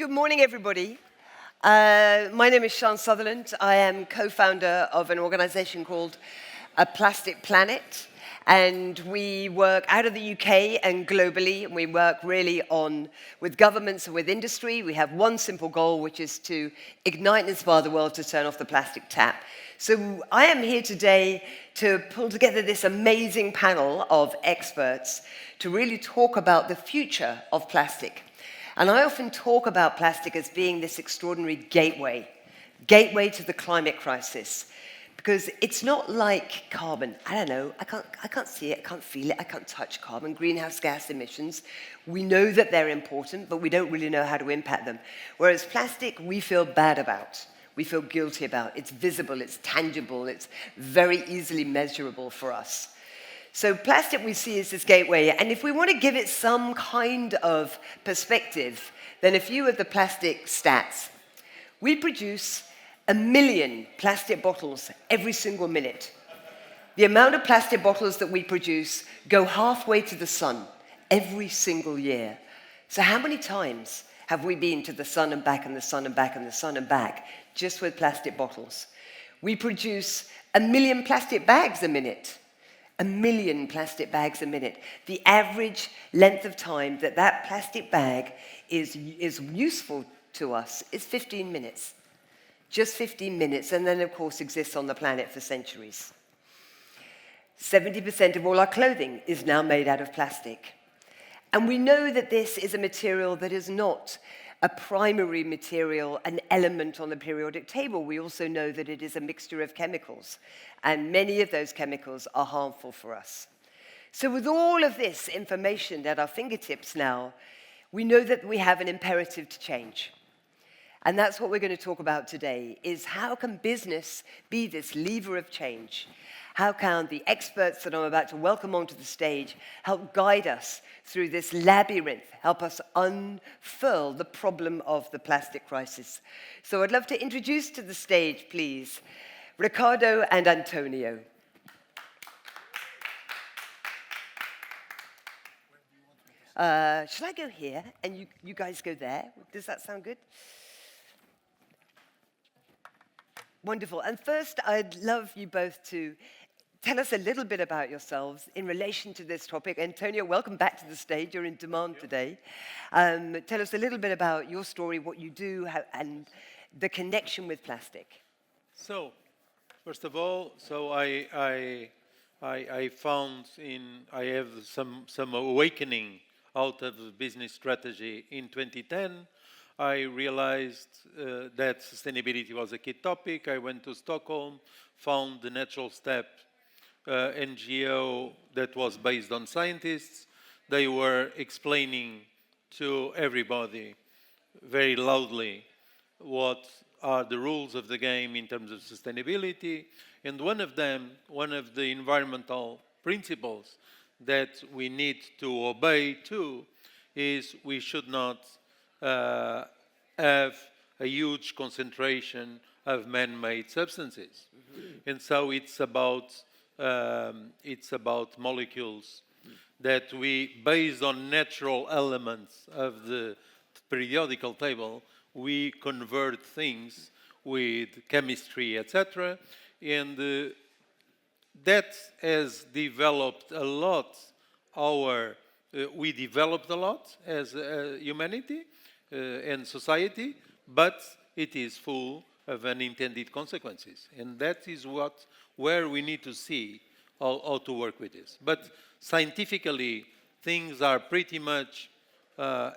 Good morning, everybody. My name is Sian Sutherland. I am co-founder of an organization called A Plastic Planet, and we work out of the UK and globally, and we work really with governments and with industry. We have one simple goal, which is to ignite and inspire the world to turn off the plastic tap. So I am here today to pull together this amazing panel of experts to really talk about the future of plastic. And I often talk about plastic as being this extraordinary gateway to the climate crisis. Because it's not like carbon. I don't know, I can't see it, I can't feel it, I can't touch carbon, greenhouse gas emissions. We know that they're important, but we don't really know how to impact them. Whereas plastic, we feel bad about. We feel guilty about. It's visible, it's tangible, it's very easily measurable for us. So plastic we see as this gateway, and if we want to give it some kind of perspective, then a few of the plastic stats. We produce 1 million plastic bottles every single minute. The amount of plastic bottles that we produce go halfway to the sun every single year. So how many times have we been to the sun and back and the sun and back and the sun and back just with plastic bottles? We produce 1 million plastic bags a minute. 1 million plastic bags a minute. The average length of time that plastic bag is useful to us is 15 minutes. Just 15 minutes, and then, of course, exists on the planet for centuries. 70% of all our clothing is now made out of plastic. And we know that this is a material that is not a primary material, an element on the periodic table. We also know that it is a mixture of chemicals, and many of those chemicals are harmful for us. So with all of this information at our fingertips now, we know that we have an imperative to change. And that's what we're going to talk about today, is how can business be this lever of change? How can the experts that I'm about to welcome onto the stage help guide us through this labyrinth, help us unfurl the problem of the plastic crisis? So I'd love to introduce to the stage, please, Ricardo and Antonio. Shall I go here and you guys go there? Does that sound good? Wonderful. And first, I'd love you both to tell us a little bit about yourselves in relation to this topic. Antonio, welcome back to the stage. You're in demand today. Tell us a little bit about your story, what you do, and the connection with plastic. So, first of all, I have some awakening out of business strategy in 2010. I realized that sustainability was a key topic. I went to Stockholm, found the Natural Step NGO that was based on scientists. They were explaining to everybody very loudly what are the rules of the game in terms of sustainability. And one of the environmental principles that we need to obey too, is we should not have a huge concentration of man-made substances. Mm-hmm. And so it's about molecules that we, based on natural elements of the periodical table, we convert things with chemistry, etc. And that has developed a lot we developed a lot as humanity and society, but it is full of unintended consequences. And that is where we need to see how to work with this. But scientifically, things are pretty much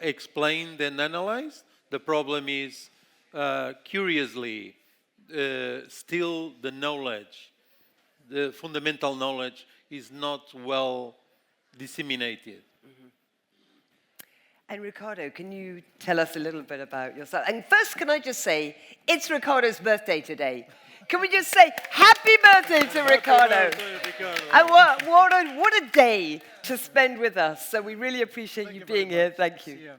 explained and analyzed. The problem is, curiously, still the knowledge, the fundamental knowledge is not well disseminated. Mm-hmm. And Ricardo, can you tell us a little bit about yourself? And first, can I just say, it's Ricardo's birthday today. Can we just say, happy birthday to Ricardo? Happy birthday, Ricardo. And what a day to spend with us. So we really appreciate you being here. Thank you.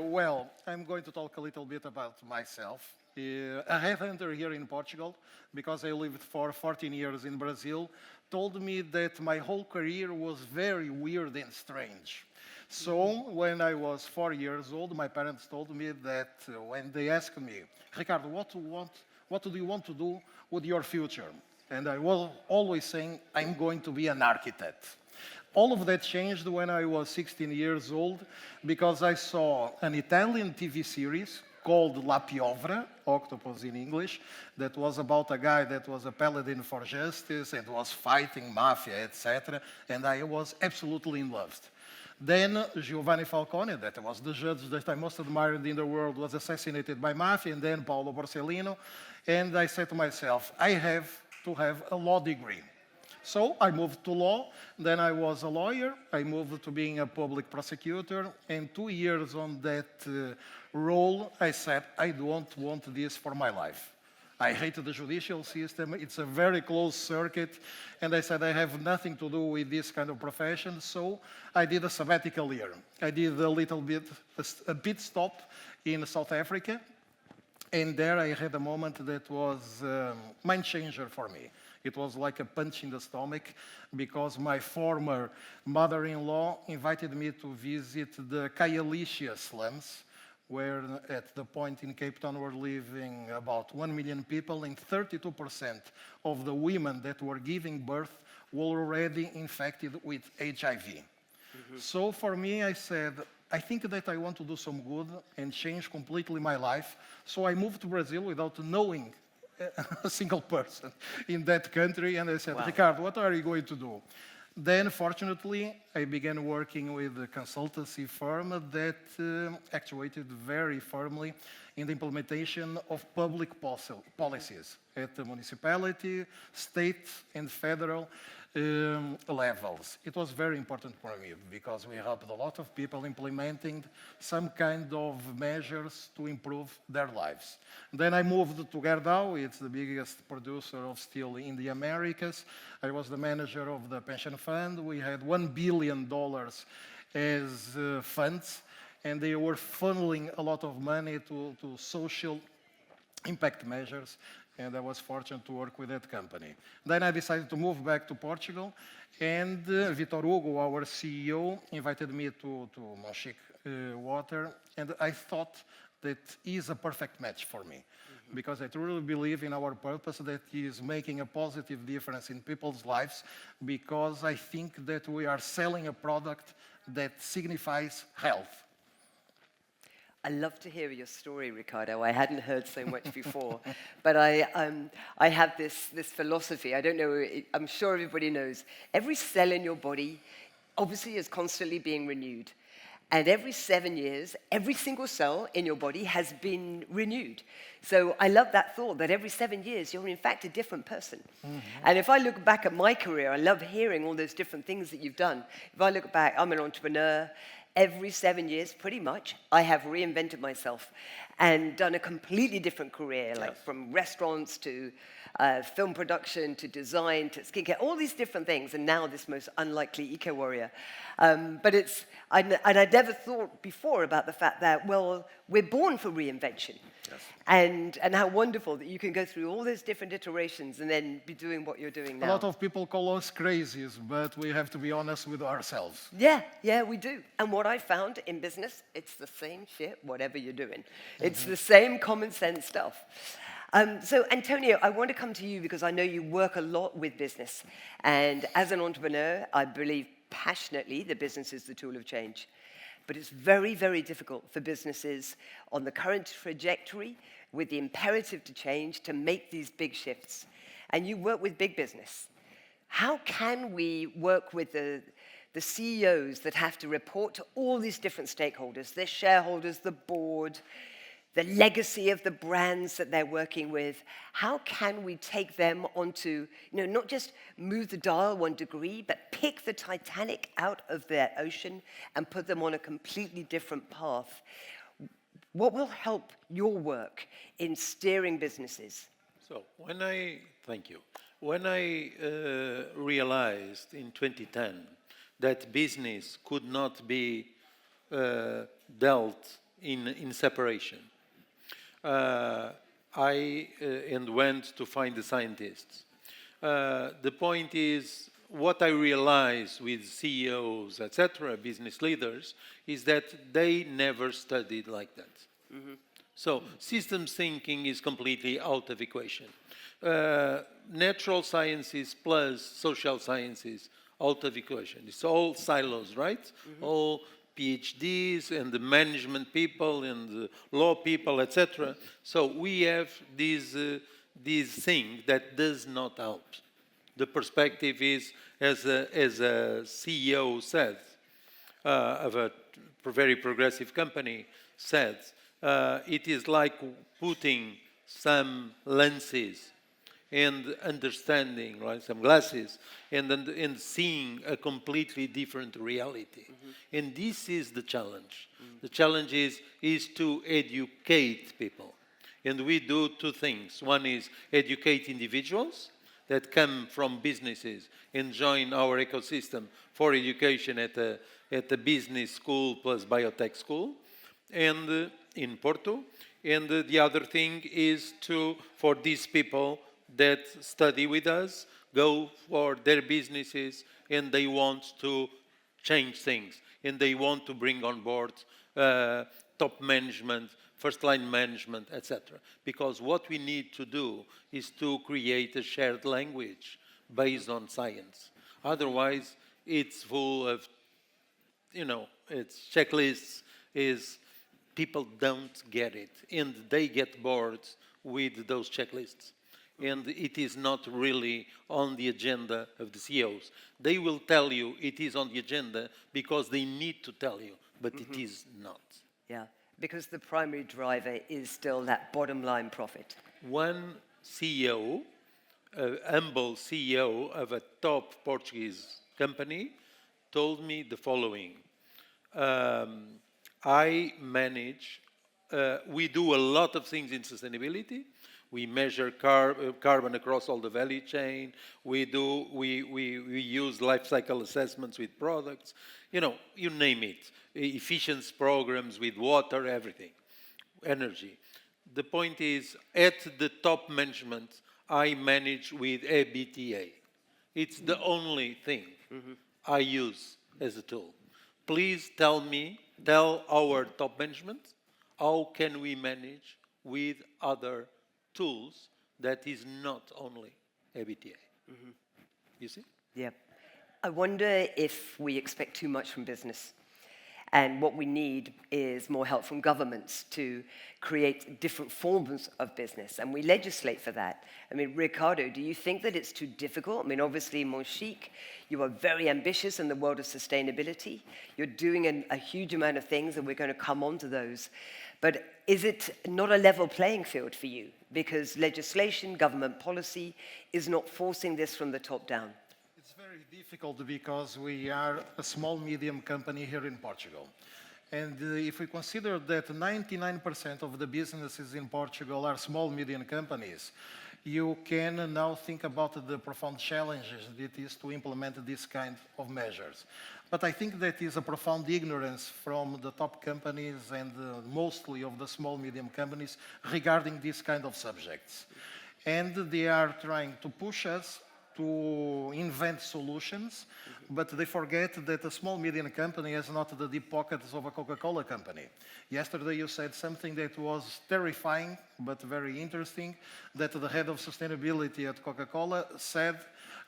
Well, I'm going to talk a little bit about myself. A headhunter here in Portugal, because I lived for 14 years in Brazil, told me that my whole career was very weird and strange. So when I was 4 years old, my parents told me that when they asked me, Ricardo, what do you want to do with your future? And I was always saying, I'm going to be an architect. All of that changed when I was 16 years old because I saw an Italian TV series called La Piovra, Octopus in English, that was about a guy that was a paladin for justice and was fighting mafia, etc. And I was absolutely in love. Then Giovanni Falcone, that was the judge that I most admired in the world, was assassinated by mafia, and then Paolo Borsellino. And I said to myself, I have to have a law degree. So I moved to law, then I was a lawyer, I moved to being a public prosecutor, and 2 years on that role, I said, I don't want this for my life. I hate the judicial system, it's a very closed circuit, and I said I have nothing to do with this kind of profession, so I did a sabbatical year. I did a pit stop in South Africa, and there I had a moment that was mind changer for me. It was like a punch in the stomach because my former mother-in-law invited me to visit the Khayelitsha slums, where at the point in Cape Town were living about 1 million people, and 32% of the women that were giving birth were already infected with HIV. Mm-hmm. So for me, I said, I think that I want to do some good and change completely my life. So I moved to Brazil without knowing a single person in that country, and I said, wow. Ricardo, what are you going to do? Then, fortunately, I began working with a consultancy firm that actuated very firmly in the implementation of public policies at the municipality, state, and federal levels. It was very important for me because we helped a lot of people implementing some kind of measures to improve their lives. Then I moved to Gerdau. It's the biggest producer of steel in the Americas. I was the manager of the pension fund. We had $1 billion as funds, and they were funneling a lot of money to social impact measures, and I was fortunate to work with that company. Then I decided to move back to Portugal, and Vitor Hugo, our CEO, invited me to Monchique Water, and I thought that is a perfect match for me, because I truly believe in our purpose that is making a positive difference in people's lives, because I think that we are selling a product that signifies health. I love to hear your story, Ricardo. I hadn't heard so much before, but I have this philosophy. I don't know, I'm sure everybody knows. Every cell in your body obviously is constantly being renewed. And every 7 years, every single cell in your body has been renewed. So I love that thought that every 7 years, you're in fact a different person. Mm-hmm. And if I look back at my career, I love hearing all those different things that you've done. If I look back, I'm an entrepreneur. Every 7 years, pretty much, I have reinvented myself and done a completely different career, like from restaurants to film production to design to skincare, all these different things, and now this most unlikely eco-warrior. But I'd never thought before about the fact that, well, we're born for reinvention. Yes. And how wonderful that you can go through all those different iterations and then be doing what you're doing now. A lot of people call us crazies, but we have to be honest with ourselves. Yeah, we do. And what I found in business, it's the same shit, whatever you're doing. It's the same common sense stuff. So, Antonio, I want to come to you because I know you work a lot with business. And as an entrepreneur, I believe passionately that business is the tool of change. But it's very, very difficult for businesses on the current trajectory with the imperative to change to make these big shifts. And you work with big business. How can we work with the CEOs that have to report to all these different stakeholders, their shareholders, the board, the legacy of the brands that they're working with? How can we take them onto, not just move the dial 1 degree, but pick the Titanic out of their ocean and put them on a completely different path? What will help your work in steering businesses? So thank you. When I realized in 2010 that business could not be dealt in separation, I went to find the scientists. The point is, what I realize with CEOs, etc., business leaders, is that they never studied like that. So systems thinking is completely out of equation. Natural sciences plus social sciences out of equation. It's all silos, right? All PhDs and the management people and the law people, etc. So we have this thing that does not help. The perspective is, as a CEO said, of a very progressive company said, it is like putting some lenses and understanding, right, some glasses, and seeing a completely different reality. And this is the challenge. The challenge is to educate people. And we do two things. One is educate individuals that come from businesses and join our ecosystem for education at a business school plus biotech school, and in Porto. And the other thing is for these people that study with us, go for their businesses, and they want to change things, and they want to bring on board top management, first-line management, etc. Because what we need to do is to create a shared language based on science. Otherwise, it's full of, it's checklists, people don't get it, and they get bored with those checklists. And it is not really on the agenda of the CEOs. They will tell you it is on the agenda because they need to tell you, but it is not. Yeah, because the primary driver is still that bottom line profit. One CEO, a humble CEO of a top Portuguese company, told me the following. I manage, we do a lot of things in sustainability. We measure carbon across all the value chain. We use life cycle assessments with products. You name it. Efficiency programs with water, everything. Energy. The point is, at the top management, I manage with EBITDA. It's the only thing I use as a tool. Please tell our top management, how can we manage with other tools that is not only EBITDA. You see? Yeah. I wonder if we expect too much from business. And what we need is more help from governments to create different forms of business. And we legislate for that. I mean, Ricardo, do you think that it's too difficult? I mean, obviously, Monchique, you are very ambitious in the world of sustainability. You're doing a huge amount of things, and we're going to come on to those. But is it not a level playing field for you? Because legislation, government policy is not forcing this from the top down. It's very difficult because we are a small, medium company here in Portugal. And if we consider that 99% of the businesses in Portugal are small, medium companies, you can now think about the profound challenges it is to implement this kind of measures. But I think that is a profound ignorance from the top companies and mostly of the small, medium companies regarding these kind of subjects. And they are trying to push us to invent solutions, but they forget that a small, medium company has not the deep pockets of a Coca-Cola company. Yesterday you said something that was terrifying, but very interesting, that the head of sustainability at Coca-Cola said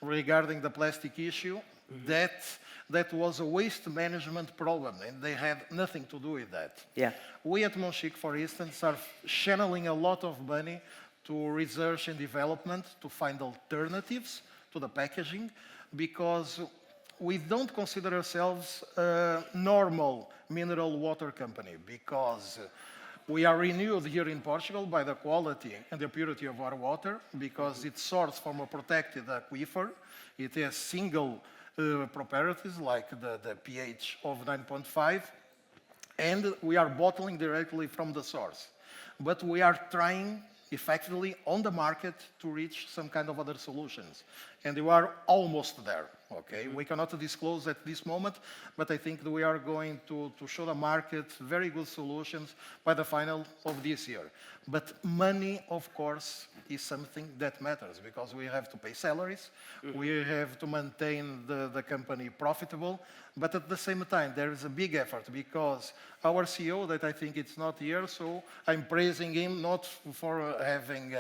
regarding the plastic issue, that was a waste management problem, and they had nothing to do with that. Yeah. We at Monchique, for instance, are channeling a lot of money to research and development to find alternatives to the packaging, because we don't consider ourselves a normal mineral water company, because we are renewed here in Portugal by the quality and the purity of our water, because it's sourced from a protected aquifer. It has single properties like the pH of 9.5, and we are bottling directly from the source. But we are trying effectively on the market to reach some kind of other solutions. And we are almost there. Okay, we cannot disclose at this moment, but I think that we are going to show the market very good solutions by the final of this year. But money, of course, is something that matters because we have to pay salaries, we have to maintain the company profitable, but at the same time, there is a big effort because our CEO, that I think it's not here, so I'm praising him not for having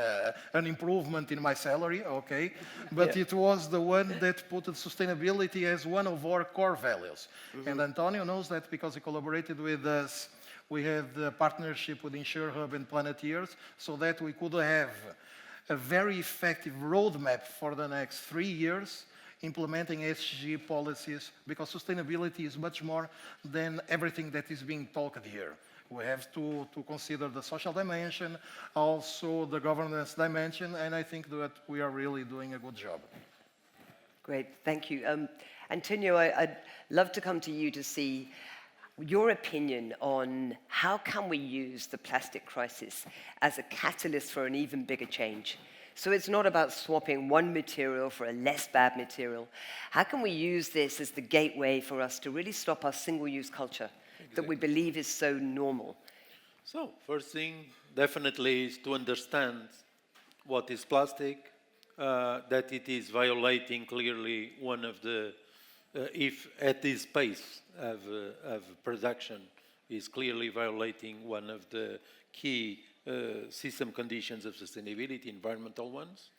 an improvement in my salary, okay, but it was the one that put sustainability as one of our core values. And Antonio knows that because he collaborated with us. We had the partnership with InsureHub and Planeteers so that we could have a very effective roadmap for the next 3 years implementing ESG policies because sustainability is much more than everything that is being talked here. We have to consider the social dimension, also the governance dimension, and I think that we are really doing a good job. Great, thank you. Antonio, I'd love to come to you to see your opinion on how can we use the plastic crisis as a catalyst for an even bigger change. So it's not about swapping one material for a less bad material. How can we use this as the gateway for us to really stop our single-use culture that we believe is so normal? So, first thing definitely is to understand what is plastic, that it is violating clearly one of the if at this pace of production is clearly violating one of the key system conditions of sustainability, environmental ones,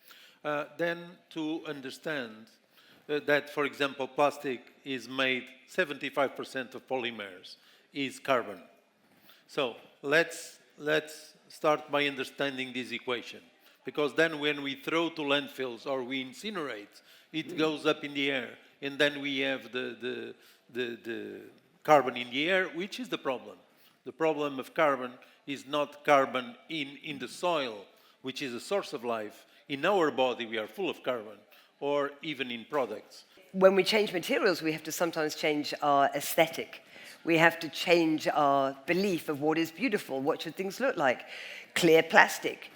then to understand that, for example, plastic is made 75% of polymers is carbon. So let's start by understanding this equation, because then when we throw to landfills or we incinerate, it goes up in the air. And then we have the carbon in the air, which is the problem. The problem of carbon is not carbon in the soil, which is a source of life. In our body, we are full of carbon, or even in products. When we change materials, we have to sometimes change our aesthetic. We have to change our belief of what is beautiful, what should things look like. Clear plastic.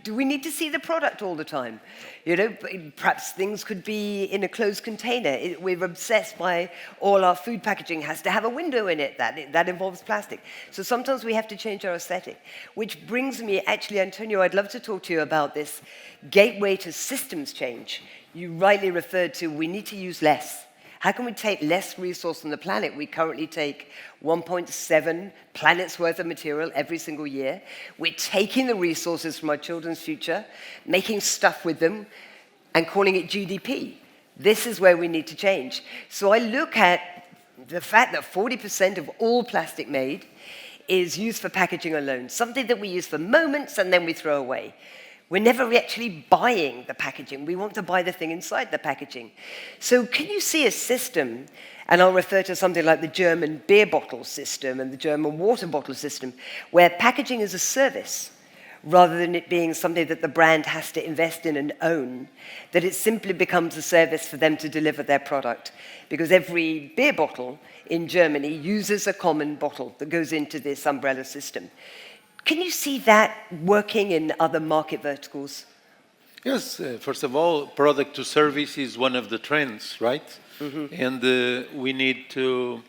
Do we need to see the product all the time? You know, perhaps things could be in a closed container. We're obsessed by all our food packaging has to have a window in it. That involves plastic. So sometimes we have to change our aesthetic. Which brings me, actually, Antonio, I'd love to talk to you about this gateway to systems change. You rightly referred to we need to use less. How can we take less resource on the planet? We currently take 1.7 planets worth of material every single year. We're taking the resources from our children's future, making stuff with them, and calling it GDP. This is where we need to change. So I look at the fact that 40% of all plastic made is used for packaging alone, something that we use for moments and then we throw away. We're never actually buying the packaging. We want to buy the thing inside the packaging. So can you see a system, and I'll refer to something like the German beer bottle system and the German water bottle system, where packaging is a service rather than it being something that the brand has to invest in and own, that it simply becomes a service for them to deliver their product. Because every beer bottle in Germany uses a common bottle that goes into this umbrella system. Can you see that working in other market verticals? Yes, first of all, product to service is one of the trends, right? And we need to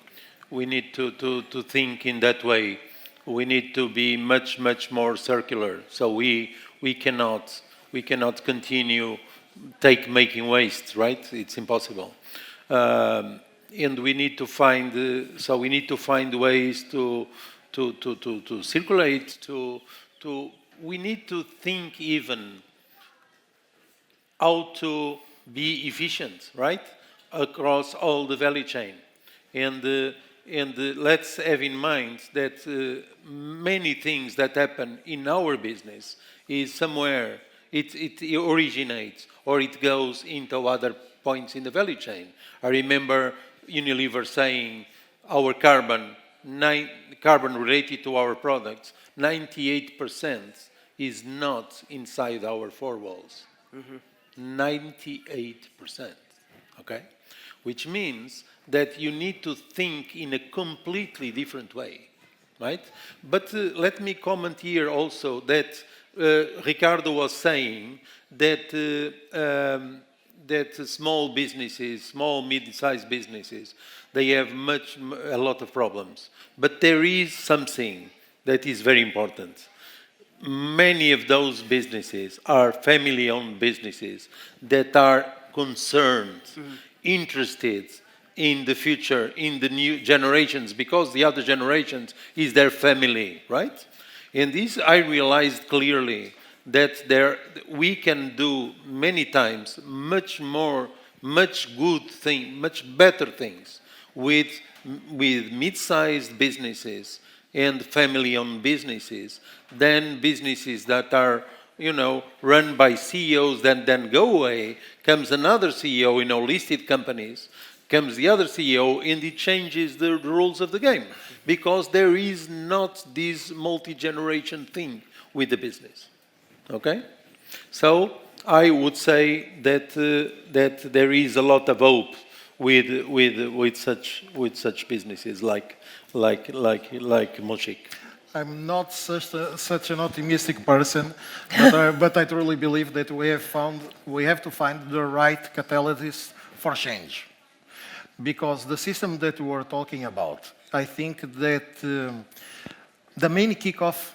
think in that way. We need to be much more circular. So we cannot continue making waste, right? It's impossible. And we need to find ways to circulate, we need to think even how to be efficient, right? Across all the value chain. And let's have in mind that many things that happen in our business is somewhere, it originates or it goes into other points in the value chain. I remember Unilever saying our carbon related to our products, 98% is not inside our four walls. 98%, okay? Which means that you need to think in a completely different way, right? But let me comment here also that Ricardo was saying that that small businesses, small mid-sized businesses, they have a lot of problems. But there is something that is very important. Many of those businesses are family-owned businesses that are concerned, interested in the future, in the new generations, because the other generations is their family, right? And this I realized clearly that we can do many times much more, much good thing, much better things with mid-sized businesses and family-owned businesses than businesses that are, run by CEOs that then go away. Comes another CEO in listed companies, comes the other CEO, and it changes the rules of the game because there is not this multi-generation thing with the business. Okay, so I would say that that there is a lot of hope with such businesses like Moshik. I'm not such an optimistic person, but I truly believe that we have to find the right catalyst for change. Because the system that we were talking about, I think that the main kickoff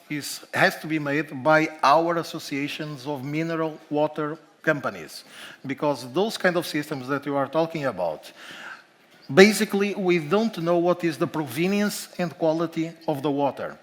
has to be made by our associations of mineral water companies. Because those kind of systems that you are talking about, basically we don't know what is the provenience and quality of the water.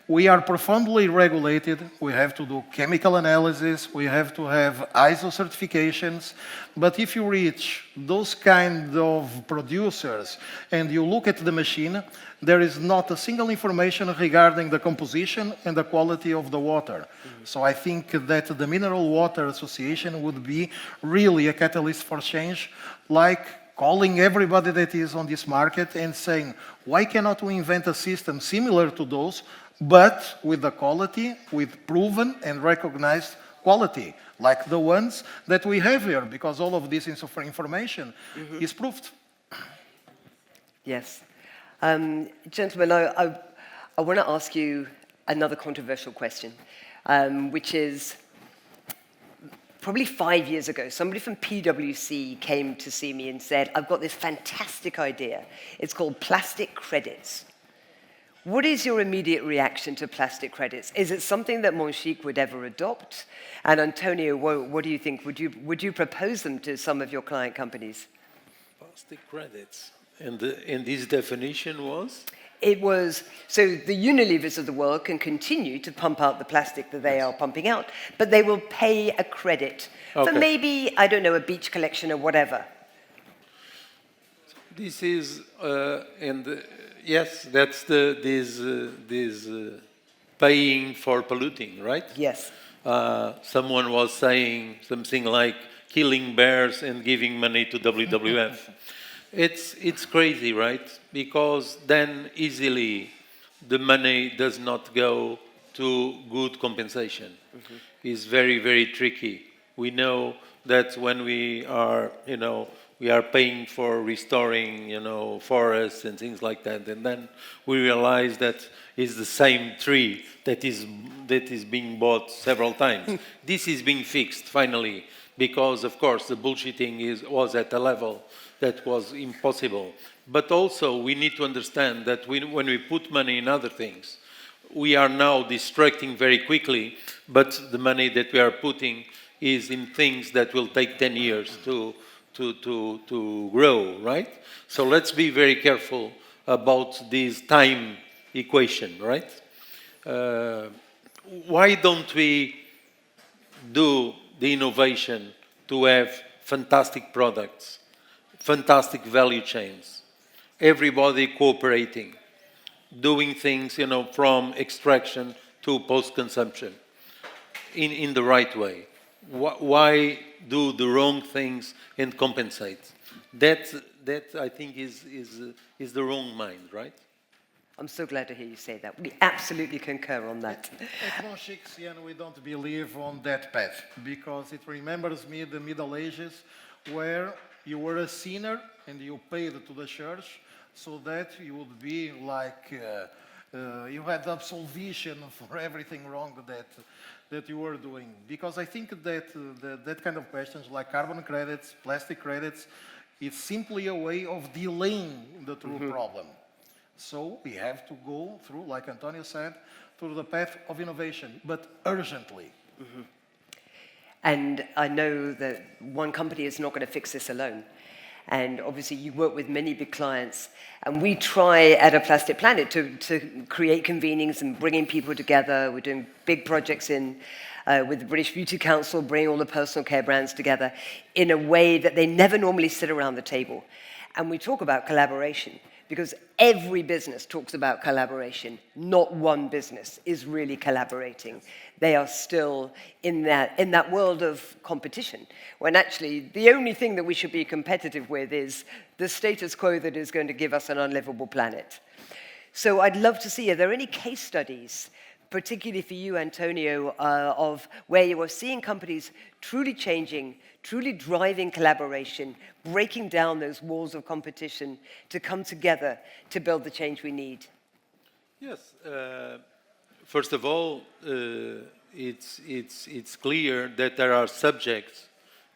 We are profoundly regulated. We have to do chemical analysis. We have to have ISO certifications. But if you reach those kind of producers and you look at the machine, there is not a single information regarding the composition and the quality of the water. So I think that the Mineral Water Association would be really a catalyst for change, like calling everybody that is on this market and saying, why cannot we invent a system similar to those, but with the quality, with proven and recognized quality, like the ones that we have here, because all of this information is proved. Yes. Gentlemen, I want to ask you another controversial question, which is, probably 5 years ago, somebody from PwC came to see me and said, I've got this fantastic idea. It's called plastic credits. What is your immediate reaction to plastic credits? Is it something that Moshik would ever adopt? And Antonio, what do you think? Would you propose them to some of your client companies? Plastic credits. And this definition was? It was, so the Unilevers of the world can continue to pump out the plastic that they are pumping out, but they will pay a credit for maybe, I don't know, a beach collection or whatever. This is, yes, that's this paying for polluting, right? Yes. Someone was saying something like killing bears and giving money to WWF. It's crazy, right? Because then easily the money does not go to good compensation. It's very, very tricky. We know that when we are, we are paying for restoring, forests and things like that, and then we realize that it's the same tree that is being bought several times. This is being fixed finally, because of course the bullshitting was at a level that was impossible. But also we need to understand that when we put money in other things, we are now distracting very quickly, but the money that we are putting is in things that will take 10 years to grow, right? So let's be very careful about this time equation, right? Why don't we do the innovation to have fantastic products, fantastic value chains, everybody cooperating, doing things, from extraction to post-consumption in the right way? Why do the wrong things and compensate? That I think is the wrong mind, right? I'm so glad to hear you say that. We absolutely concur on that. At Moshik, Sian, we don't believe on that path, because it remembers me the Middle Ages, where you were a sinner and you paid to the church so that you would be like you had absolution for everything wrong that you were doing. Because I think that that kind of questions like carbon credits, plastic credits, it's simply a way of delaying the true problem. So we have to go through, like Antonio said, through the path of innovation, but urgently. And I know that one company is not going to fix this alone. And obviously you work with many big clients. And we try at A Plastic Planet to create convenings and bringing people together. We're doing big projects with the British Beauty Council, bringing all the personal care brands together in a way that they never normally sit around the table. And we talk about collaboration, because every business talks about collaboration. Not one business is really collaborating. They are still in that world of competition, when actually the only thing that we should be competitive with is the status quo that is going to give us an unlivable planet. So I'd love to see, are there any case studies, particularly for you, Antonio, of where you are seeing companies truly changing, truly driving collaboration, breaking down those walls of competition to come together to build the change we need? Yes. First of all, it's clear that there are subjects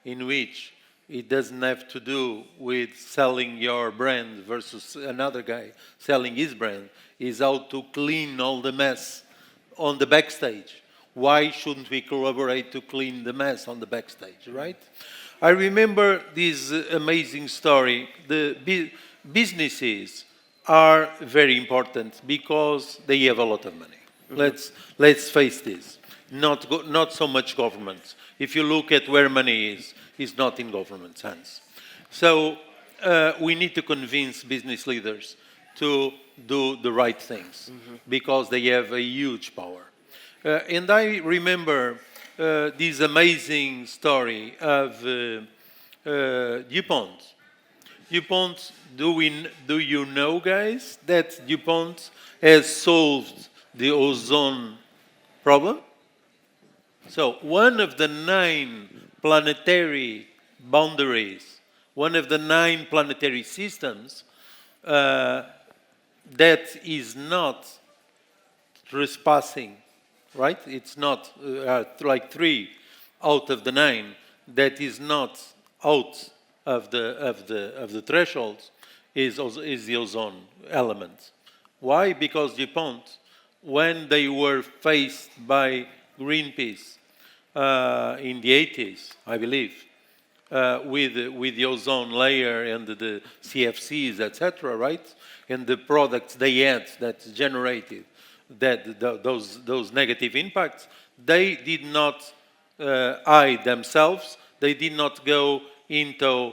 in which it doesn't have to do with selling your brand versus another guy selling his brand. It's how to clean all the mess on the backstage. Why shouldn't we collaborate to clean the mess on the backstage, right? I remember this amazing story. The businesses are very important because they have a lot of money. Let's face this. Not so much governments. If you look at where money is, it's not in government's hands. So we need to convince business leaders to do the right things because they have a huge power. And I remember this amazing story of DuPont. DuPont, do you know, guys, that DuPont has solved the ozone problem? So one of the 9 planetary boundaries, one of the 9 planetary systems that is not trespassing, right? It's not like 3 out of the 9 that is not out of the thresholds is the ozone element. Why? Because DuPont, when they were faced by Greenpeace in the 80s, I believe, with the ozone layer and the CFCs, etc., right? And the products they had that generated those negative impacts, they did not hide themselves. They did not go into,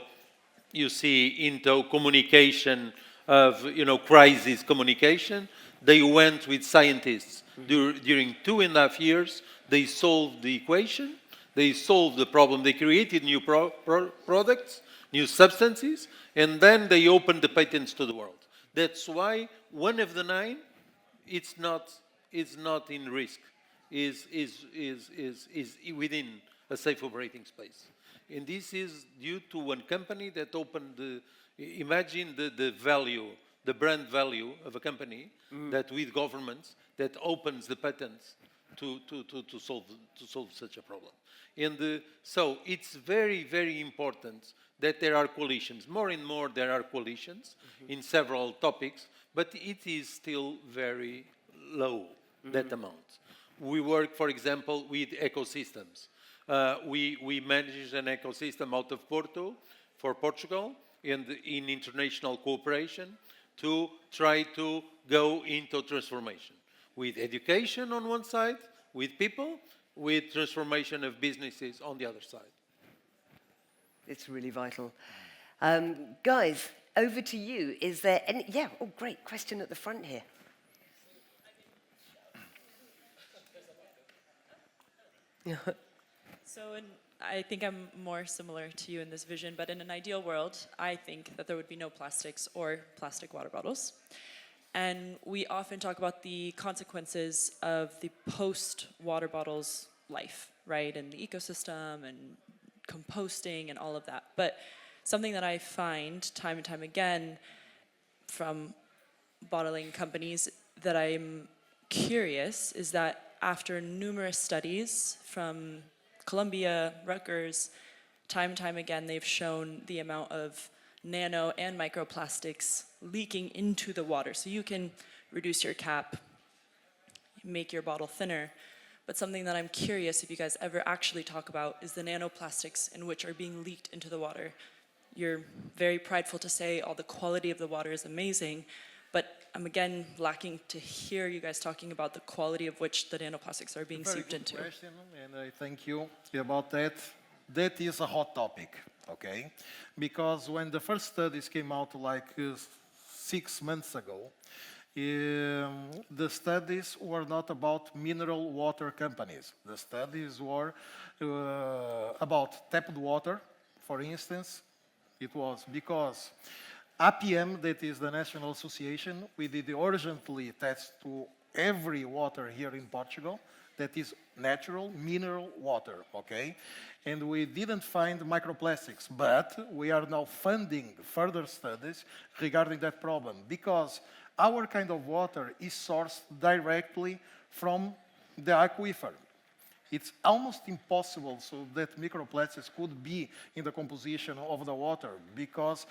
into communication of, crisis communication. They went with scientists. During 2.5 years, they solved the equation. They solved the problem. They created new products, new substances, and then they opened the patents to the world. That's why one of the 9, it's not in risk, is within a safe operating space. And this is due to one company that opened imagine the value, the brand value of a company that with governments that opens the patents to solve such a problem. And so it's very, very important that there are coalitions. More and more there are coalitions in several topics, but it is still very low, that amount. We work, for example, with ecosystems. We manage an ecosystem out of Porto for Portugal and in international cooperation to try to go into transformation with education on one side, with people, with transformation of businesses on the other side. It's really vital. Guys, over to you. Is there any... Yeah, oh, great. Question at the front here. I think I'm more similar to you in this vision, but in an ideal world, I think that there would be no plastics or plastic water bottles. And we often talk about the consequences of the post-water bottles life, right? And the ecosystem and composting and all of that. But something that I find time and time again from bottling companies, that I'm curious is that after numerous studies from Columbia, Rutgers, time and time again, they've shown the amount of nano and microplastics leaking into the water. So you can reduce your cap, make your bottle thinner. But something that I'm curious if you guys ever actually talk about is the nanoplastics in which are being leaked into the water. You're very prideful to say all the quality of the water is amazing, but I'm again lacking to hear you guys talking about the quality of which the nanoplastics are being seeped into. Very good question, and I thank you about that. That is a hot topic, okay? Because when the first studies came out like 6 months ago, the studies were not about mineral water companies. The studies were about tapped water, for instance. It was because APM, that is the National Association, we did urgently test to every water here in Portugal that is natural mineral water, okay? And we didn't find microplastics, but we are now funding further studies regarding that problem because our kind of water is sourced directly from the aquifer. It's almost impossible so that microplastics could be in the composition of the water because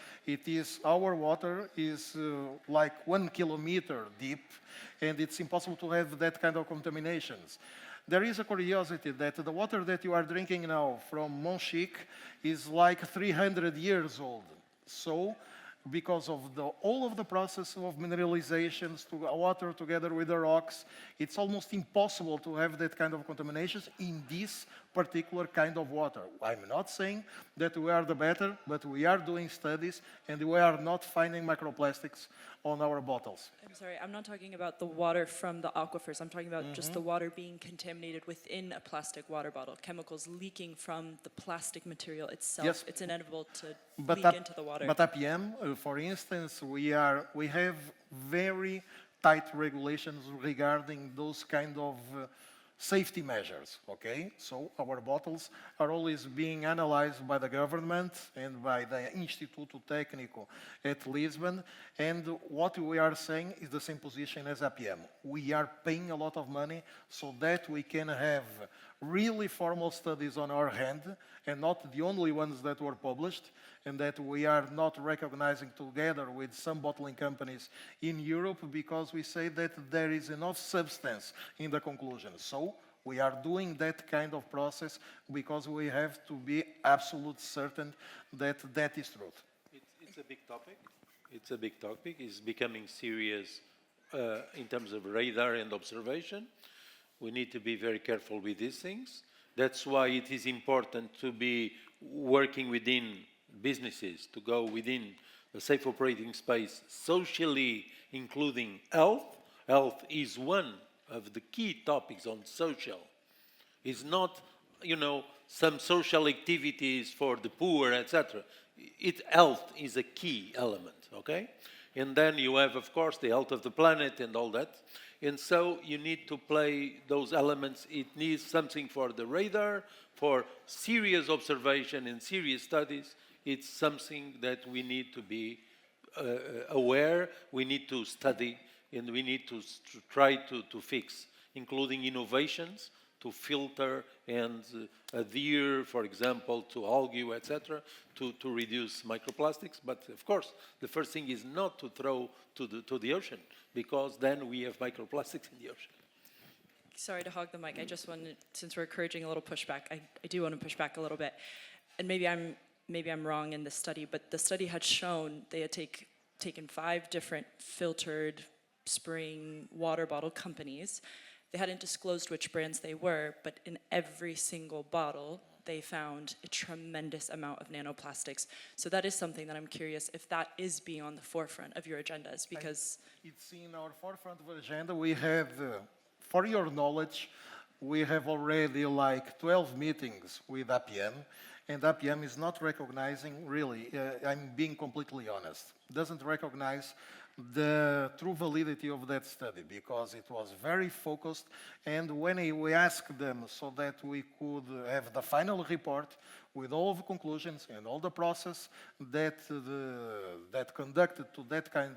our water is like 1 kilometer deep and it's impossible to have that kind of contaminations. There is a curiosity that the water that you are drinking now from Montchique is like 300 years old. So, because of all of the process of mineralizations to water together with the rocks, it's almost impossible to have that kind of contaminations in this particular kind of water. I'm not saying that we are the better, but we are doing studies and we are not finding microplastics on our bottles. I'm sorry, I'm not talking about the water from the aquifers. I'm talking about just the water being contaminated within a plastic water bottle, chemicals leaking from the plastic material itself. Yes. It's inevitable to But leak into the water. But APM, for instance, we have very tight regulations regarding those kind of safety measures, okay? So our bottles are always being analyzed by the government and by the Instituto Técnico at Lisbon, and what we are saying is the same position as APM. We are paying a lot of money so that we can have really formal studies on our hand, and not the only ones that were published, and that we are not recognizing together with some bottling companies in Europe because we say that there is enough substance in the conclusion. So we are doing that kind of process because we have to be absolutely certain that that is truth. It's a big topic. It's a big topic. It's becoming serious in terms of radar and observation. We need to be very careful with these things. That's why it is important to be working within businesses, to go within a safe operating space, socially including health. Health is one of the key topics on social. It's not, some social activities for the poor, etc. Health is a key element, okay? And then you have, of course, the health of the planet and all that. And so you need to play those elements. It needs something for the radar, for serious observation and serious studies. It's something that we need to be aware, we need to study, and we need to try to fix, including innovations to filter and adhere, for example, to algae, etc., to reduce microplastics. But of course, the first thing is not to throw to the ocean, because then we have microplastics in the ocean. Sorry to hog the mic. I just wanted, since we're encouraging a little pushback, I do want to push back a little bit. And maybe I'm wrong in this study, but the study had shown they had taken 5 different filtered spring water bottle companies. They hadn't disclosed which brands they were, but in every single bottle, they found a tremendous amount of nanoplastics. So that is something that I'm curious if that is being on the forefront of your agendas, because... It's in our forefront of the agenda. We have, for your knowledge, we have already like 12 meetings with APM, and APM is not recognizing, really, I'm being completely honest, doesn't recognize the true validity of that study, because it was very focused, and when we asked them so that we could have the final report with all the conclusions and all the process that that conducted to that kind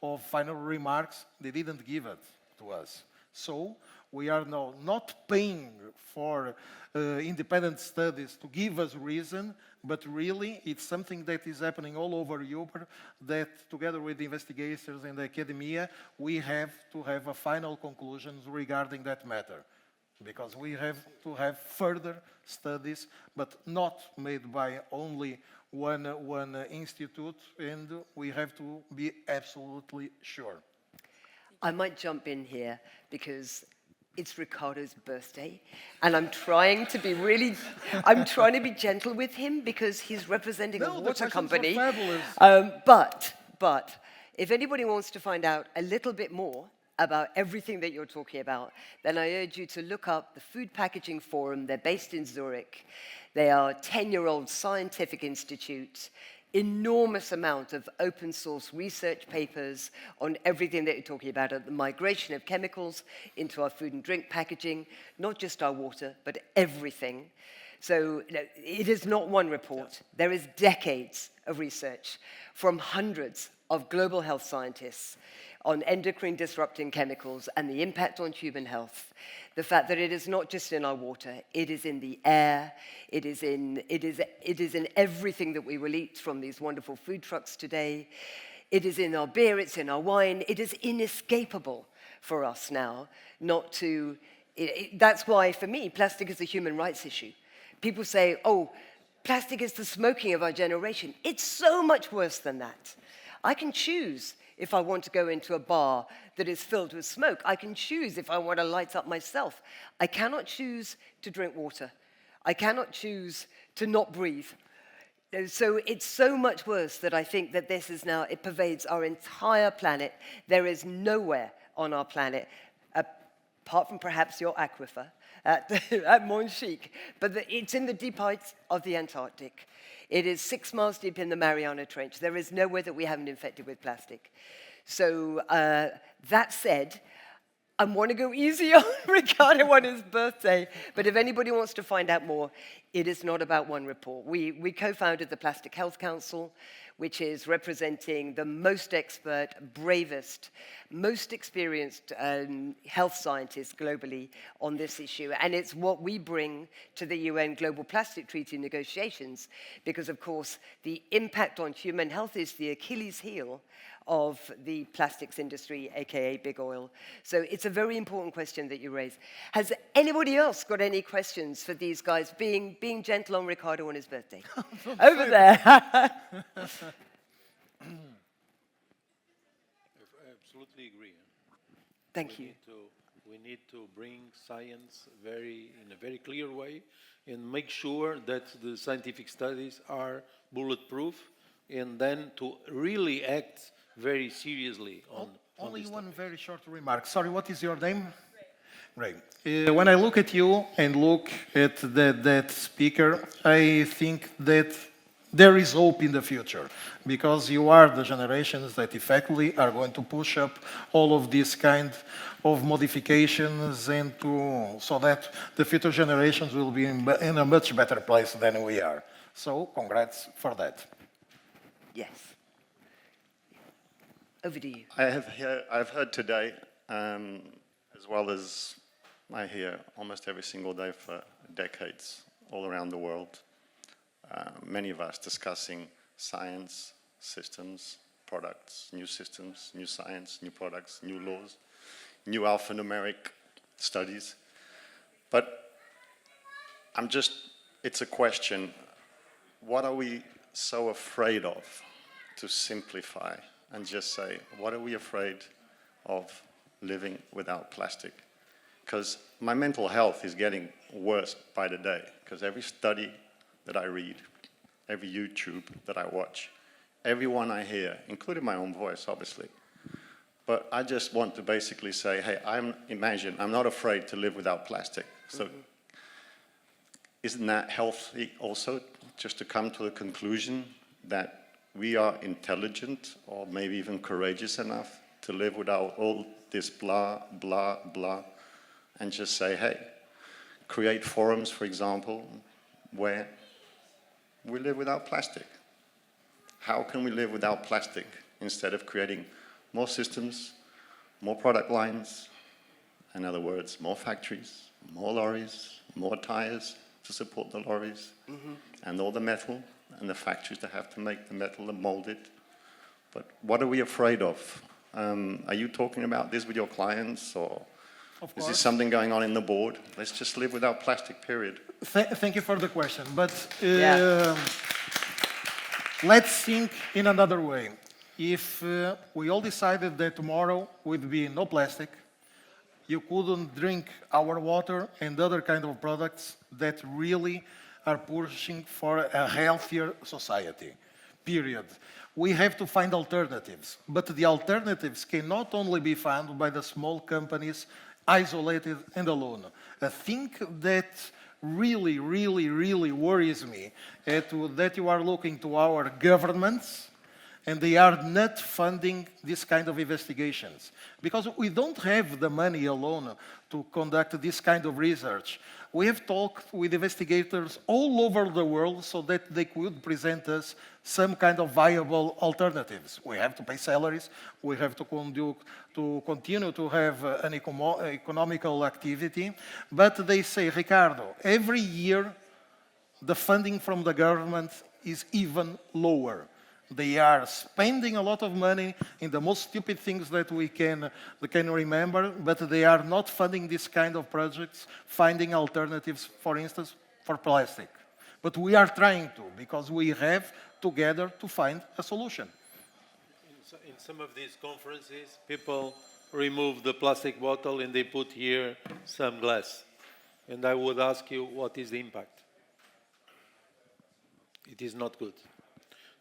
of final remarks, they didn't give it to us. So we are now not paying for independent studies to give us reason, but really it's something that is happening all over Europe, that together with the investigators and the academia, we have to have a final conclusions regarding that matter. Because we have to have further studies, but not made by only one institute, and we have to be absolutely sure. I might jump in here because it's Ricardo's birthday, and I'm trying to be gentle with him because he's representing a water company. But if anybody wants to find out a little bit more about everything that you're talking about, then I urge you to look up the Food Packaging Forum. They're based in Zurich. They are a 10-year-old scientific institute, enormous amount of open source research papers on everything that you're talking about, the migration of chemicals into our food and drink packaging, not just our water, but everything. So it is not one report. There is decades of research from hundreds of global health scientists on endocrine disrupting chemicals and the impact on human health. The fact that it is not just in our water, it is in the air, it is in everything that we will eat from these wonderful food trucks today. It is in our beer, it's in our wine. It is inescapable for us now not to. That's why, for me, plastic is a human rights issue. People say, oh, plastic is the smoking of our generation. It's so much worse than that. I can choose if I want to go into a bar that is filled with smoke. I can choose if I want to light up myself. I cannot choose to drink water. I cannot choose to not breathe. So it's so much worse that I think that this is now, it pervades our entire planet. There is nowhere on our planet, apart from perhaps your aquifer at Montchique, but it's in the deep heights of the Antarctic. It is 6 miles deep in the Mariana Trench. There is nowhere that we haven't infected with plastic. So that said, I want to go easy on Ricardo on his birthday, but if anybody wants to find out more, it is not about one report. We co-founded the Plastic Health Council, which is representing the most expert, bravest, most experienced health scientists globally on this issue. And it's what we bring to the UN Global Plastic Treaty negotiations, because, of course, the impact on human health is the Achilles heel of the plastics industry, aka big oil. So it's a very important question that you raise. Has anybody else got any questions for these guys, being gentle on Ricardo on his birthday? Over there. I absolutely agree. Thank you. We need to bring science in a very clear way and make sure that the scientific studies are bulletproof, and then to really act very seriously on Only this one topic. very short remark. Sorry, what is your name? Ray. When I look at you and look at that speaker, I think that there is hope in the future, because you are the generations that effectively are going to push up all of these kind of modifications and so that the future generations will be in a much better place than we are. So congrats for that. Yes. Over to you. I've heard today, as well as I hear almost every single day for decades all around the world, many of us discussing science, systems, products, new science, new products, new laws, new alphanumeric studies. But it's a question, what are we so afraid of to simplify and just say, what are we afraid of living without plastic? Because my mental health is getting worse by the day, because every study that I read, every YouTube that I watch, everyone I hear, including my own voice, obviously. But I just want to basically say, hey, I'm not afraid to live without plastic. So isn't that healthy also, just to come to the conclusion that we are intelligent or maybe even courageous enough to live without all this blah, blah, blah, and just say, hey, create forums, for example, where we live without plastic. How can we live without plastic instead of creating more systems, more product lines, in other words, more factories, more lorries, more tires to support the lorries, and all the metal, and the factories that have to make the metal and mold it. But what are we afraid of? Are you talking about this with your clients, or is this something going on in the board? Let's just live without plastic, period. Thank you for the question, but Yeah. let's think in another way. If we all decided that tomorrow would be no plastic, you couldn't drink our water and other kind of products that really are pushing for a healthier society, period. We have to find alternatives, but the alternatives cannot only be found by the small companies isolated and alone. I think that really, really, really worries me that you are looking to our governments and they are not funding this kind of investigations. Because we don't have the money alone to conduct this kind of research. We have talked with investigators all over the world so that they could present us some kind of viable alternatives. We have to pay salaries, we have to continue to have an economical activity, but they say, Ricardo, every year the funding from the government is even lower. They are spending a lot of money in the most stupid things that we can remember, but they are not funding this kind of projects, finding alternatives, for instance, for plastic. But we are trying to, because we have together to find a solution. In some of these conferences, people remove the plastic bottle and they put here some glass. And I would ask you, what is the impact? It is not good.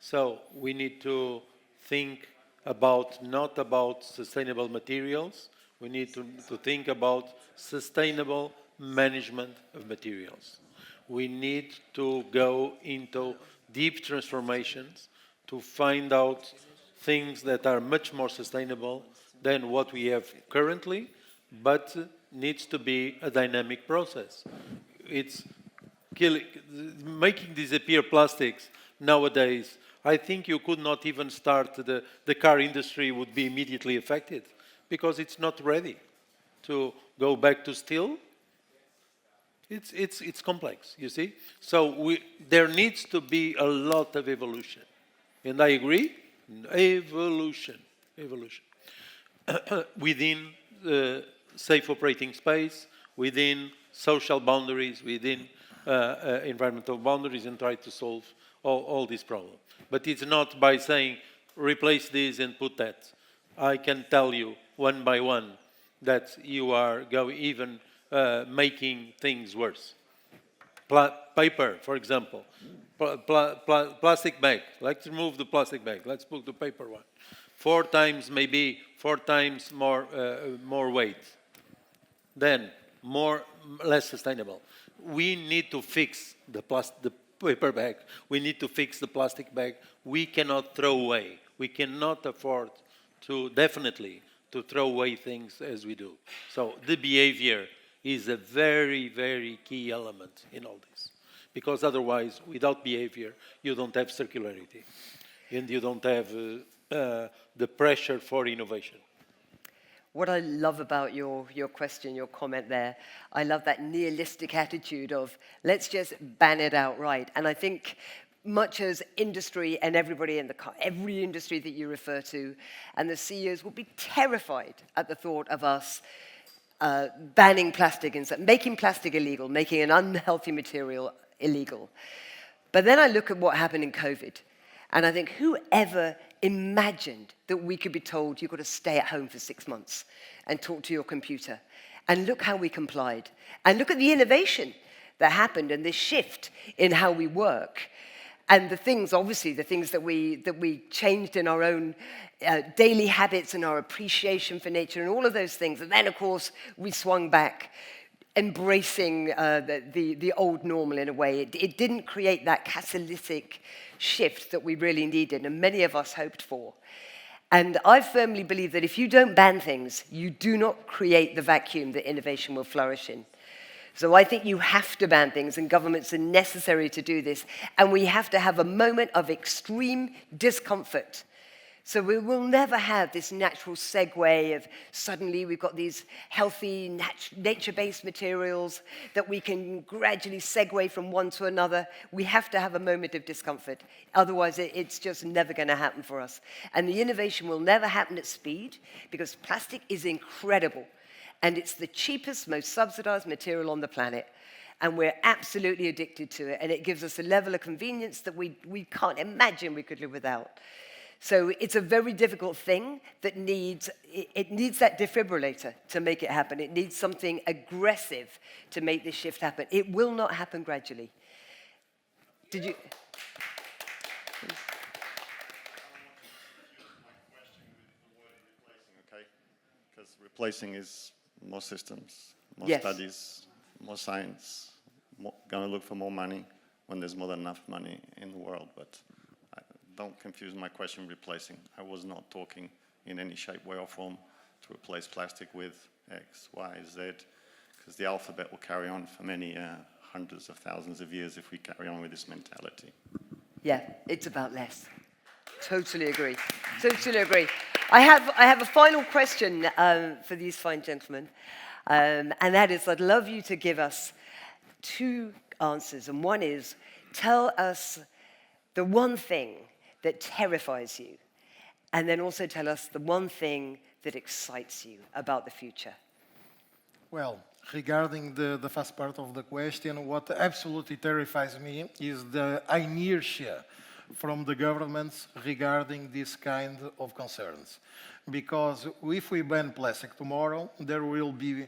So we need to think about, not about sustainable materials, we need to think about sustainable management of materials. We need to go into deep transformations to find out things that are much more sustainable than what we have currently, but needs to be a dynamic process. It's making disappear plastics nowadays. I think you could not even start, the car industry would be immediately affected because it's not ready to go back to steel. It's complex, you see? So there needs to be a lot of evolution. And I agree, evolution. Within safe operating space, within social boundaries, within environmental boundaries, and try to solve all these problems. But it's not by saying, replace this and put that. I can tell you one by one that you are even making things worse. Paper, for example. Plastic bag. Let's remove the plastic bag. Let's put the paper one. 4 times more weight. Then less sustainable. We need to fix the paper bag. We need to fix the plastic bag. We cannot throw away. We cannot afford to throw away things as we do. So the behavior is a very, very key element in all this. Because otherwise, without behavior, you don't have circularity. And you don't have the pressure for innovation. What I love about your question, your comment there, I love that nihilistic attitude of let's just ban it outright. And I think much as industry and everybody in every industry that you refer to, and the CEOs will be terrified at the thought of us banning plastic and making plastic illegal, making an unhealthy material illegal. But then I look at what happened in COVID, and I think whoever imagined that we could be told you've got to stay at home for 6 months and talk to your computer. And look how we complied. And look at the innovation that happened and this shift in how we work. And the things, obviously, the things that we changed in our own daily habits and our appreciation for nature and all of those things. And then, of course, we swung back. embracing the old normal in a way. It didn't create that catalytic shift that we really needed, and many of us hoped for. And I firmly believe that if you don't ban things, you do not create the vacuum that innovation will flourish in. So I think you have to ban things, and governments are necessary to do this. And we have to have a moment of extreme discomfort. So we will never have this natural segue of suddenly we've got these healthy, nature-based materials that we can gradually segue from one to another. We have to have a moment of discomfort. Otherwise, it's just never going to happen for us. And the innovation will never happen at speed because plastic is incredible. And it's the cheapest, most subsidized material on the planet. And we're absolutely addicted to it. And it gives us a level of convenience that we can't imagine we could live without. So it's a very difficult thing that needs that defibrillator to make it happen. It needs something aggressive to make this shift happen. It will not happen gradually. Did you? Okay, because replacing is more systems, more Yes. studies, more science, going to look for more money when there's more than enough money in the world. But don't confuse my question replacing. I was not talking in any shape, way, or form to replace plastic with X, Y, Z, because the alphabet will carry on for many hundreds of thousands of years if we carry on with this mentality. Yeah, it's about less. Totally agree. Totally agree. I have a final question for these fine gentlemen, and that is I'd love you to give us two answers. And one is, tell us the one thing that terrifies you, and then also tell us the one thing that excites you about the future. Well, regarding the first part of the question, what absolutely terrifies me is the inertia from the governments regarding this kind of concerns. Because if we ban plastic tomorrow, there will be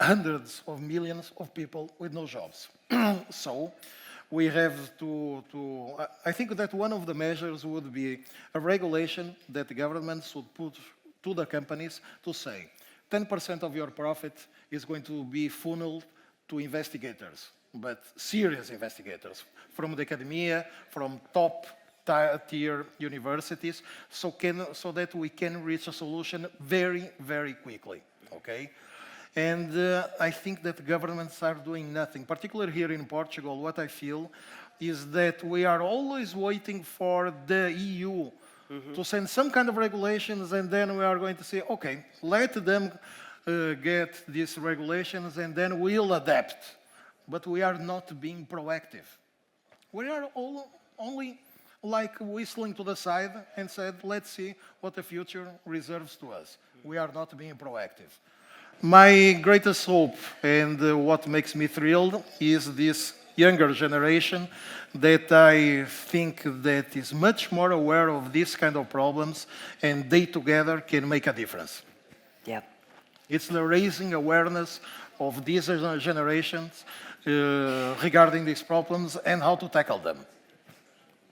hundreds of millions of people with no jobs. So we have to, I think that one of the measures would be a regulation that the governments would put to the companies to say, 10% of your profit is going to be funneled to investigators, but serious investigators from the academia, from top-tier universities, so that we can reach a solution very, very quickly, okay? And I think that governments are doing nothing. Particularly here in Portugal, what I feel is that we are always waiting for the EU to send some kind of regulations, and then we are going to say, okay, let them get these regulations, and then we'll adapt. But we are not being proactive. We are only like whistling to the side and said, let's see what the future reserves to us. We are not being proactive. My greatest hope and what makes me thrilled is this younger generation that I think that is much more aware of these kind of problems, and they together can make a difference. Yeah. It's the raising awareness of these generations regarding these problems and how to tackle them.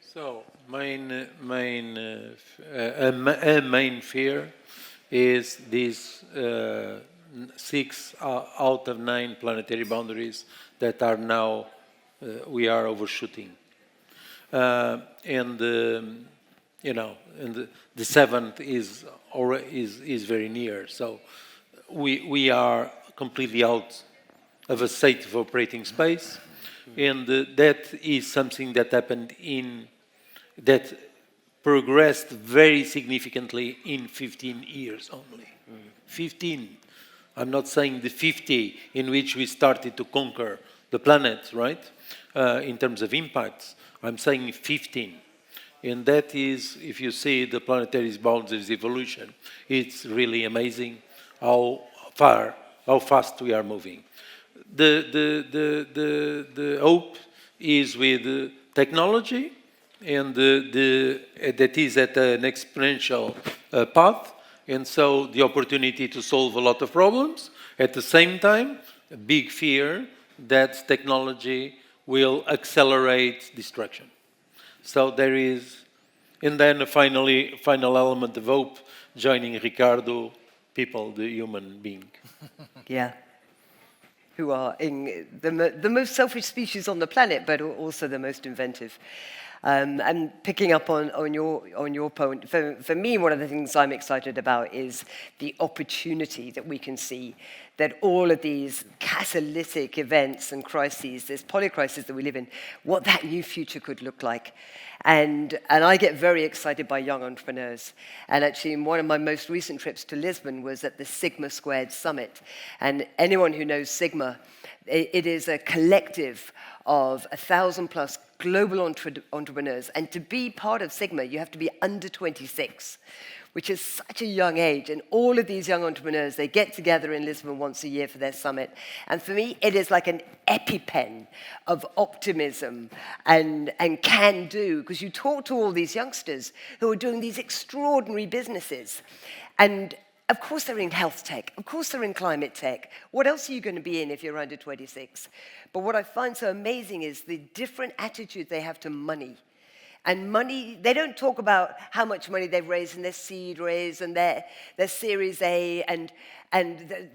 So main fear is these 6 out of 9 planetary boundaries that are now we are overshooting, and the 7th is very near. So we are completely out of a safe operating space, and that is something that happened that progressed very significantly in 15 years only. 15. I'm not saying the 50 in which we started to conquer the planet, right? In terms of impacts, I'm saying 15. And that is, if you see the planetary boundaries evolution, it's really amazing how fast we are moving. The hope is with technology, and that is at an exponential path, and so the opportunity to solve a lot of problems. At the same time, a big fear that technology will accelerate destruction. So there is, and then a final element of hope, joining Ricardo, people, the human being. Yeah. who are the most selfish species on the planet, but also the most inventive. And picking up on your point, for me, one of the things I'm excited about is the opportunity that we can see that all of these catalytic events and crises, this polycrisis that we live in, what that new future could look like. And I get very excited by young entrepreneurs. And actually, one of my most recent trips to Lisbon was at the Sigma Squared Summit. And anyone who knows Sigma, it is a collective of 1,000+ global entrepreneurs. And to be part of Sigma, you have to be under 26, which is such a young age. And all of these young entrepreneurs, they get together in Lisbon once a year for their summit. And for me, it is like an EpiPen of optimism and can do, because you talk to all these youngsters who are doing these extraordinary businesses. And of course they're in health tech. Of course they're in climate tech. What else are you going to be in if you're under 26? But what I find so amazing is the different attitude they have to money. And money, they don't talk about how much money they've raised in their seed raise and their Series A and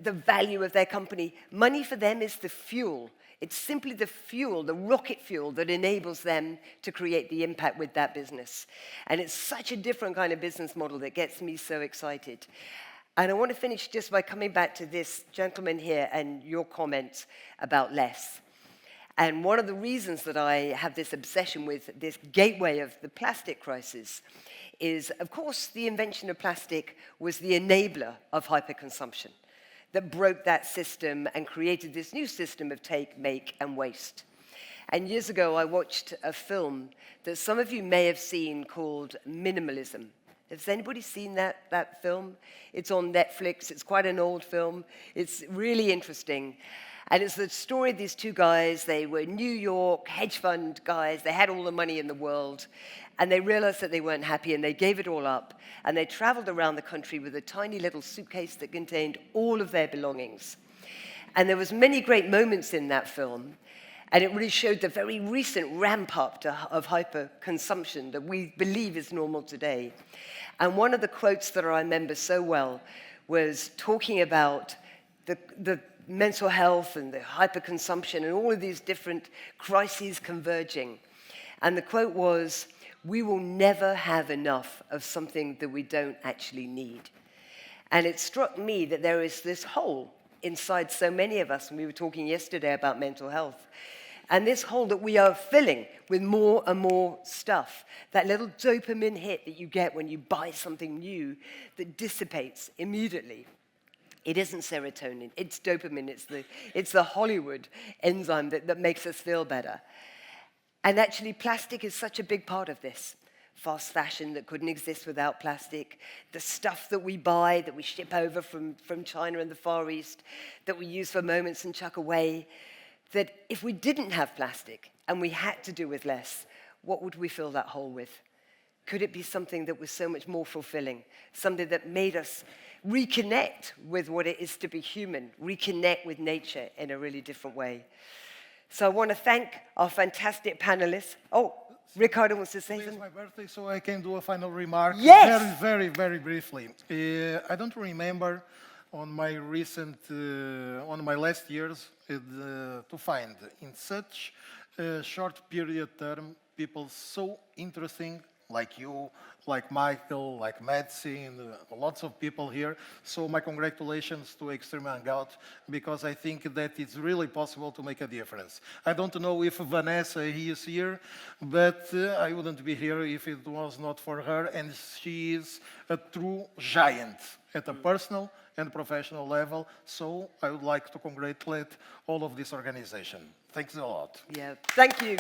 the value of their company. Money for them is the fuel. It's simply the fuel, the rocket fuel that enables them to create the impact with that business. And it's such a different kind of business model that gets me so excited. And I want to finish just by coming back to this gentleman here and your comments about less. And one of the reasons that I have this obsession with this gateway of the plastic crisis is, of course, the invention of plastic was the enabler of hyperconsumption that broke that system and created this new system of take, make, and waste. And years ago, I watched a film that some of you may have seen called Minimalism. Has anybody seen that film? It's on Netflix. It's quite an old film. It's really interesting. And it's the story of these two guys. They were New York hedge fund guys. They had all the money in the world. And they realized that they weren't happy, and they gave it all up. And they traveled around the country with a tiny little suitcase that contained all of their belongings. And there was many great moments in that film. And it really showed the very recent ramp up of hyperconsumption that we believe is normal today. And one of the quotes that I remember so well was talking about the mental health and the hyperconsumption and all of these different crises converging. And the quote was, "We will never have enough of something that we don't actually need." And it struck me that there is this hole inside so many of us, and we were talking yesterday about mental health, and this hole that we are filling with more and more stuff, that little dopamine hit that you get when you buy something new that dissipates immediately. It isn't serotonin, it's dopamine, it's the Hollywood enzyme that makes us feel better. And actually, plastic is such a big part of this. Fast fashion that couldn't exist without plastic, the stuff that we buy, that we ship over from China and the Far East, that we use for moments and chuck away, that if we didn't have plastic and we had to do with less, what would we fill that hole with? Could it be something that was so much more fulfilling, something that made us reconnect with what it is to be human, reconnect with nature in a really different way? So I want to thank our fantastic panelists. Oh, Ricardo wants to say It's something. my birthday, so I can do a final remark. Yes! Very, very, very briefly. I don't remember on my last years to find in such a short period term people so interesting like you, like Michael, like Madsen, lots of people here. So my congratulations to Extreme Hangout, because I think that it's really possible to make a difference. I don't know if Vanessa is here, but I wouldn't be here if it was not for her, and she is a true giant at a personal and professional level. So I would like to congratulate all of this organization. Thanks a lot. Yeah, thank you.